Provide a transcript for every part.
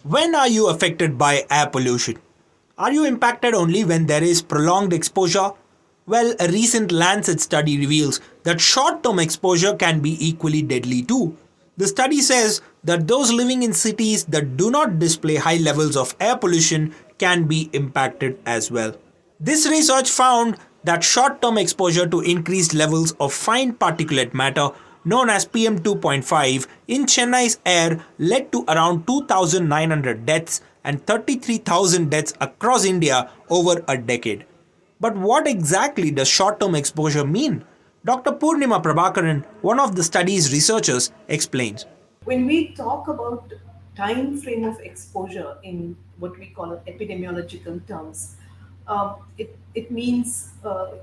When are you affected by air pollution? Are you impacted only when there is prolonged exposure? Well, a recent Lancet study reveals that short term exposure can be equally deadly too. The study says that those living in cities that do not display high levels of air pollution can be impacted as well. This research found that short term exposure to increased levels of fine particulate matter, known as PM 2.5, in Chennai's air led to around 2,900 deaths and 33,000 deaths across India over a decade. But what exactly does short term exposure mean? Dr. Purnima Prabhakaran, one of the study's researchers, explains. When we talk about time frame of exposure in what we call epidemiological terms, it means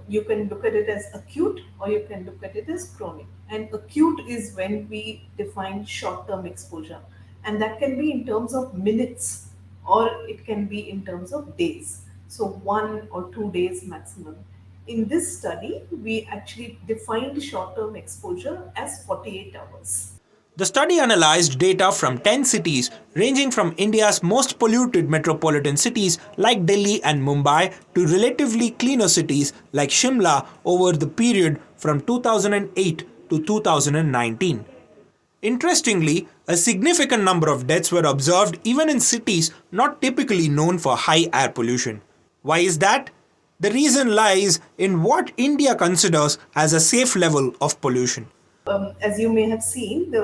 you can look at it as acute or you can look at it as chronic. And acute is when we define short term exposure, and that can be in terms of minutes or it can be in terms of days. So, 1 or 2 days maximum. In this study, we actually defined short term exposure as 48 hours. The study analyzed data from 10 cities ranging from India's most polluted metropolitan cities like Delhi and Mumbai to relatively cleaner cities like Shimla over the period from 2008 to 2019. Interestingly, a significant number of deaths were observed even in cities not typically known for high air pollution. Why is that? The reason lies in what India considers as a safe level of pollution. As you may have seen, the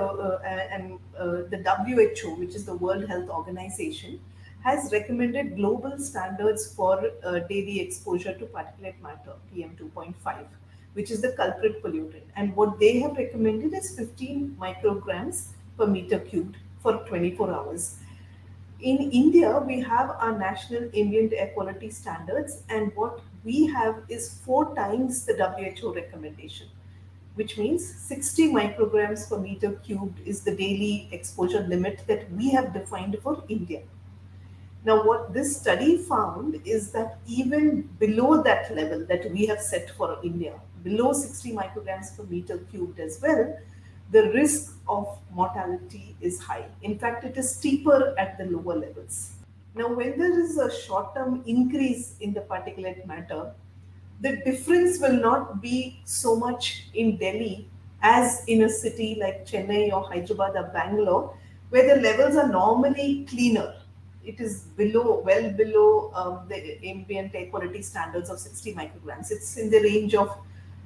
WHO, which is the World Health Organization, has recommended global standards for daily exposure to particulate matter, PM 2.5, which is the culprit pollutant. And what they have recommended is 15 micrograms per meter cubed for 24 hours. In India, we have our national ambient air quality standards, and what we have is 4 times the WHO recommendation, which means 60 micrograms per meter cubed is the daily exposure limit that we have defined for India. Now, what this study found is that even below that level that we have set for India, below 60 micrograms per meter cubed as well, the risk of mortality is high. In fact, it is steeper at the lower levels. Now, when there is a short term increase in the particulate matter, the difference will not be so much in Delhi as in a city like Chennai or Hyderabad or Bangalore, where the levels are normally cleaner. It is below, well below the ambient air quality standards of 60 micrograms. It's in the range of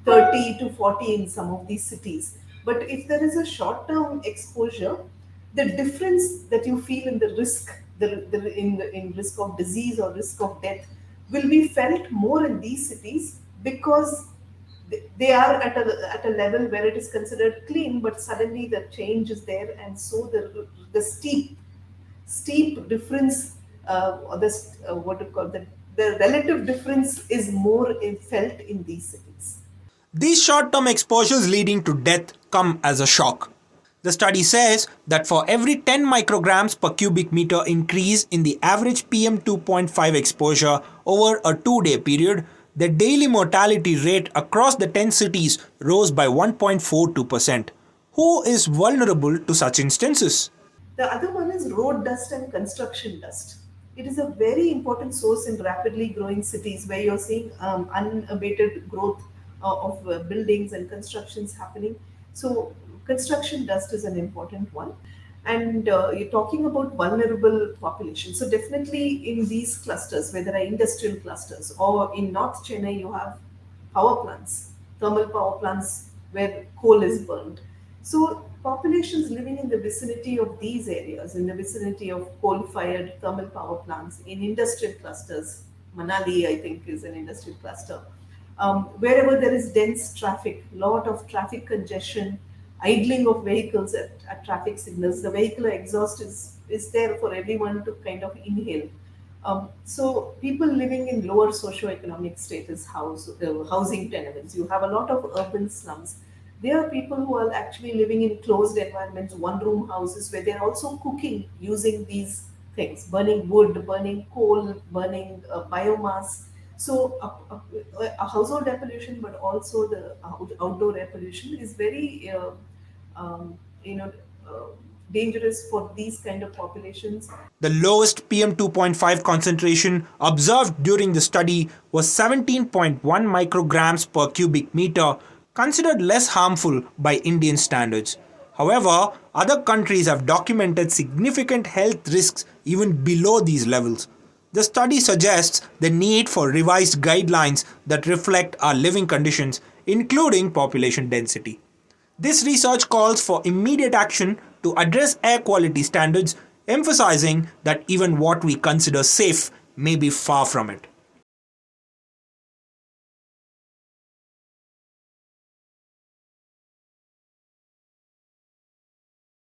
30 to 40 in some of these cities. But if there is a short term exposure, the difference that you feel in the risk, in risk of disease or risk of death, will be felt more in these cities because they are at a level where it is considered clean, but suddenly the change is there, and so the steep difference, or what you call the relative difference is more felt in these cities. These short term exposures leading to death come as a shock. The study says that for every 10 micrograms per cubic meter increase in the average PM 2.5 exposure over a 2-day period, the daily mortality rate across the 10 cities rose by 1.42%. Who is vulnerable to such instances? The other one is road dust and construction dust. It is a very important source in rapidly growing cities where you're seeing unabated growth of buildings and constructions happening. So, construction dust is an important one. And you're talking about vulnerable population. So, definitely in these clusters, where there are industrial clusters, or in North Chennai, you have power plants, thermal power plants where coal is burned. So, populations living in the vicinity of these areas, in the vicinity of coal fired thermal power plants, in industrial clusters, Manali, I think, is an industrial cluster. Wherever there is dense traffic, lot of traffic congestion, idling of vehicles at traffic signals, the vehicular exhaust is there for everyone to kind of inhale. So people living in lower socioeconomic status housing tenements, you have a lot of urban slums. There are people who are actually living in closed environments, one room houses, where they're also cooking using these things, burning wood, burning coal, burning biomass. So a household air pollution, but also the outdoor air pollution is very, um, you know, uh, dangerous for these kind of populations. The lowest PM2.5 concentration observed during the study was 17.1 micrograms per cubic meter, considered less harmful by Indian standards. However, other countries have documented significant health risks even below these levels. The study suggests the need for revised guidelines that reflect our living conditions, including population density. This research calls for immediate action to address air quality standards, emphasizing that even what we consider safe may be far from it.